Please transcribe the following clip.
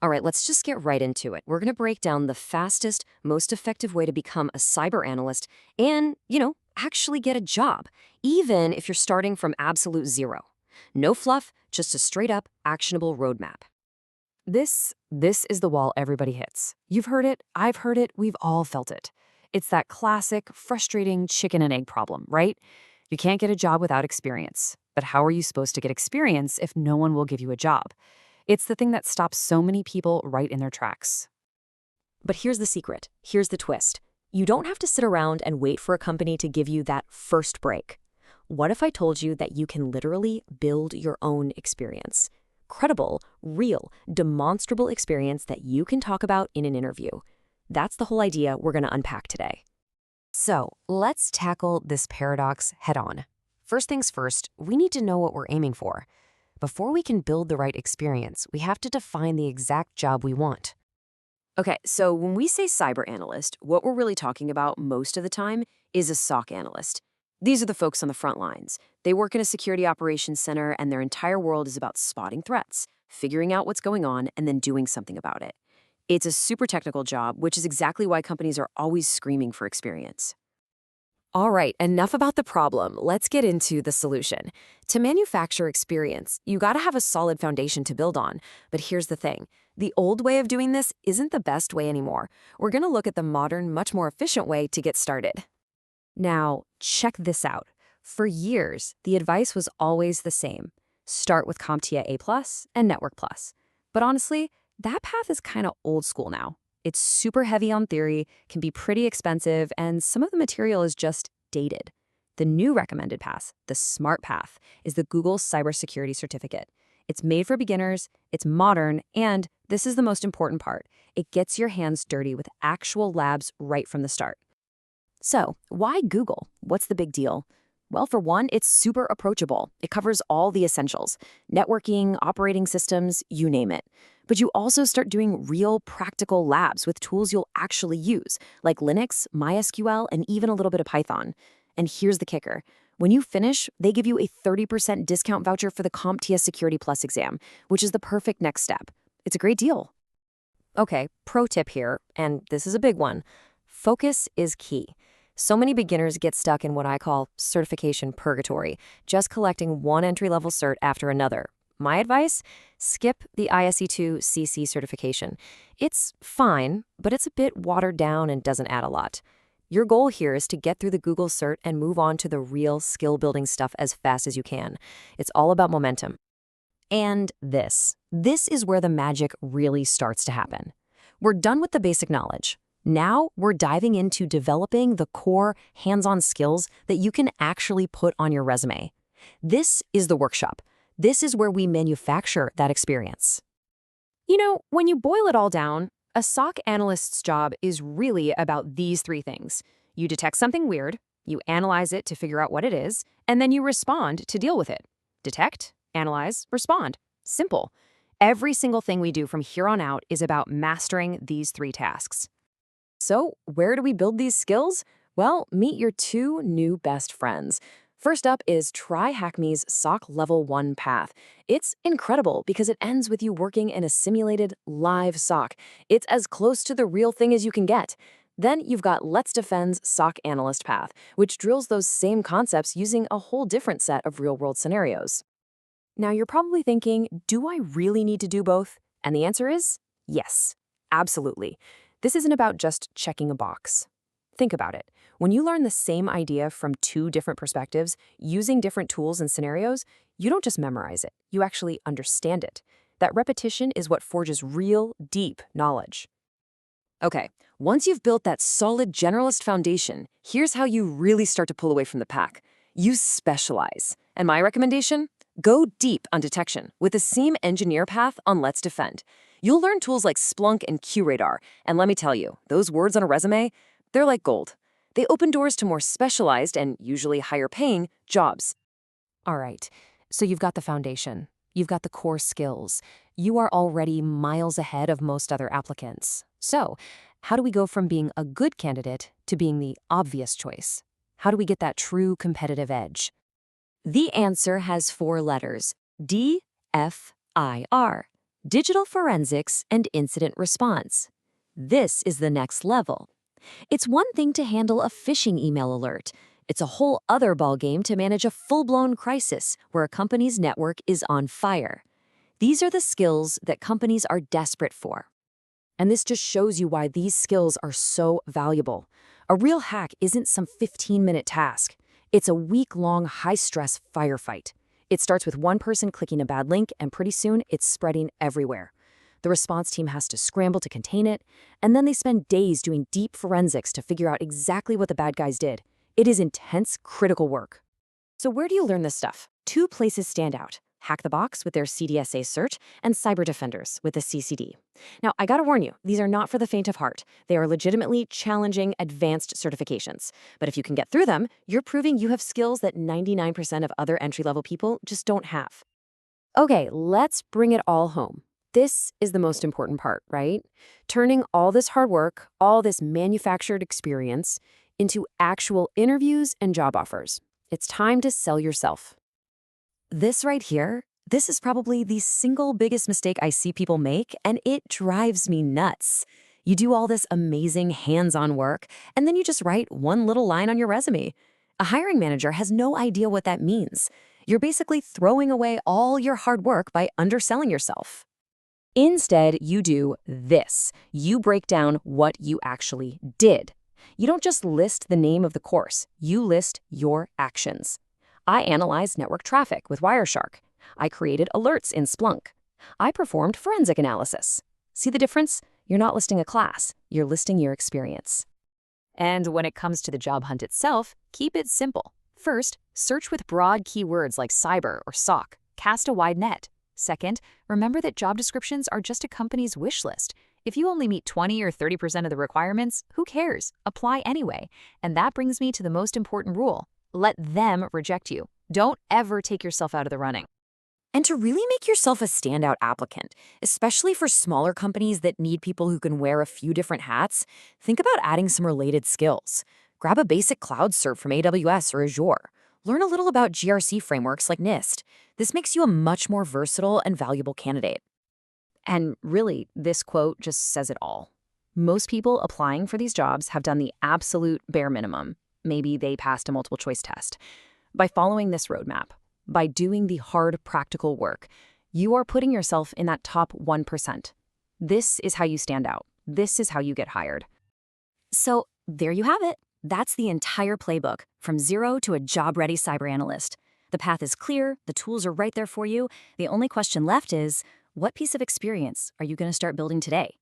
All right, let's just get right into it. We're going to break down the fastest, most effective way to become a cyber analyst and, actually get a job, even if you're starting from absolute zero. No fluff, just a straight up, actionable roadmap. This is the wall everybody hits. You've heard it, I've heard it, we've all felt it. It's that classic, frustrating chicken and egg problem, right? You can't get a job without experience. But how are you supposed to get experience if no one will give you a job? It's the thing that stops so many people right in their tracks. But here's the secret. Here's the twist. You don't have to sit around and wait for a company to give you that first break. What if I told you that you can literally build your own experience? Credible, real, demonstrable experience that you can talk about in an interview. That's the whole idea we're going to unpack today. So let's tackle this paradox head on. First things first, we need to know what we're aiming for. Before we can build the right experience, we have to define the exact job we want. Okay, so when we say cyber analyst, what we're really talking about most of the time is a SOC analyst. These are the folks on the front lines. They work in a security operations center, and their entire world is about spotting threats, figuring out what's going on, and then doing something about it. It's a super technical job, which is exactly why companies are always screaming for experience. All right, enough about the problem. Let's get into the solution. To manufacture experience, you gotta have a solid foundation to build on. But here's the thing. The old way of doing this isn't the best way anymore. We're gonna look at the modern, much more efficient way to get started. Now, check this out. For years, the advice was always the same. Start with CompTIA A+ and Network Plus. But honestly, that path is kind of old school now. It's super heavy on theory, can be pretty expensive, and some of the material is just dated. The new recommended path, the smart path, is the Google Cyber Security Certificate. It's made for beginners, it's modern, and this is the most important part. It gets your hands dirty with actual labs right from the start. So, why Google? What's the big deal? Well, for one, it's super approachable. It covers all the essentials: networking, operating systems, you name it. But you also start doing real practical labs with tools you'll actually use, like Linux, MySQL, and even a little bit of Python. And here's the kicker. When you finish, they give you a 30% discount voucher for the CompTIA Security Plus exam, which is the perfect next step. It's a great deal. Okay, pro tip here, and this is a big one. Focus is key. So many beginners get stuck in what I call certification purgatory, just collecting one entry-level cert after another. My advice? Skip the ISE2 CC certification. It's fine, but it's a bit watered down and doesn't add a lot. Your goal here is to get through the Google cert and move on to the real skill-building stuff as fast as you can. It's all about momentum. And this is where the magic really starts to happen. We're done with the basic knowledge. Now we're diving into developing the core hands-on skills that you can actually put on your resume. This is the workshop. This is where we manufacture that experience. When you boil it all down, a SOC analyst's job is really about these three things. You detect something weird, you analyze it to figure out what it is, and then you respond to deal with it. Detect, analyze, respond. Simple. Every single thing we do from here on out is about mastering these three tasks. So, where do we build these skills? Well, meet your two new best friends. First up is Try HackMe's SOC Level 1 path. It's incredible because it ends with you working in a simulated live SOC. It's as close to the real thing as you can get. Then you've got Let's Defend's SOC Analyst path, which drills those same concepts using a whole different set of real-world scenarios. Now, you're probably thinking, do I really need to do both? And the answer is yes, absolutely. This isn't about just checking a box. Think about it. When you learn the same idea from two different perspectives, using different tools and scenarios, you don't just memorize it, you actually understand it. That repetition is what forges real, deep knowledge. Okay, once you've built that solid generalist foundation, here's how you really start to pull away from the pack. You specialize. And my recommendation? Go deep on detection with the same engineer path on Let's Defend. You'll learn tools like Splunk and QRadar, and let me tell you, those words on a resume, they're like gold. They open doors to more specialized and usually higher-paying jobs. All right, so you've got the foundation. You've got the core skills. You are already miles ahead of most other applicants. So, how do we go from being a good candidate to being the obvious choice? How do we get that true competitive edge? The answer has 4 letters: DFIR. digital forensics and incident response. This is the next level. It's one thing to handle a phishing email alert. It's a whole other ballgame to manage a full-blown crisis where a company's network is on fire. These are the skills that companies are desperate for. And this just shows you why these skills are so valuable. A real hack isn't some 15-minute task. It's a week-long, high-stress firefight. It starts with one person clicking a bad link, and pretty soon it's spreading everywhere. The response team has to scramble to contain it, and then they spend days doing deep forensics to figure out exactly what the bad guys did. It is intense, critical work. So where do you learn this stuff? Two places stand out: Hack the Box with their CDSA cert, and Cyber Defenders with the CCD. Now, I gotta warn you, these are not for the faint of heart. They are legitimately challenging, advanced certifications. But if you can get through them, you're proving you have skills that 99% of other entry-level people just don't have. Okay, let's bring it all home. This is the most important part, right? Turning all this hard work, all this manufactured experience, into actual interviews and job offers. It's time to sell yourself. This right here, this is probably the single biggest mistake I see people make, and it drives me nuts. You do all this amazing hands-on work, and then you just write one little line on your resume. A hiring manager has no idea what that means. You're basically throwing away all your hard work by underselling yourself. Instead, you do this. You break down what you actually did. You don't just list the name of the course, you list your actions. I analyzed network traffic with Wireshark. I created alerts in Splunk. I performed forensic analysis. See the difference? You're not listing a class, you're listing your experience. And when it comes to the job hunt itself, keep it simple. First, search with broad keywords like cyber or SOC. Cast a wide net. Second, remember that job descriptions are just a company's wish list. If you only meet 20 or 30% of the requirements, who cares? Apply anyway. And that brings me to the most important rule. Let them reject you. Don't ever take yourself out of the running. And to really make yourself a standout applicant, especially for smaller companies that need people who can wear a few different hats, think about adding some related skills. Grab a basic cloud cert from AWS or Azure. Learn a little about GRC frameworks like NIST. This makes you a much more versatile and valuable candidate. And really, this quote just says it all. Most people applying for these jobs have done the absolute bare minimum. Maybe they passed a multiple choice test. By following this roadmap, by doing the hard practical work, you are putting yourself in that top 1%. This is how you stand out. This is how you get hired. So there you have it. That's the entire playbook, from zero to a job-ready cyber analyst. The path is clear, the tools are right there for you. The only question left is, what piece of experience are you going to start building today?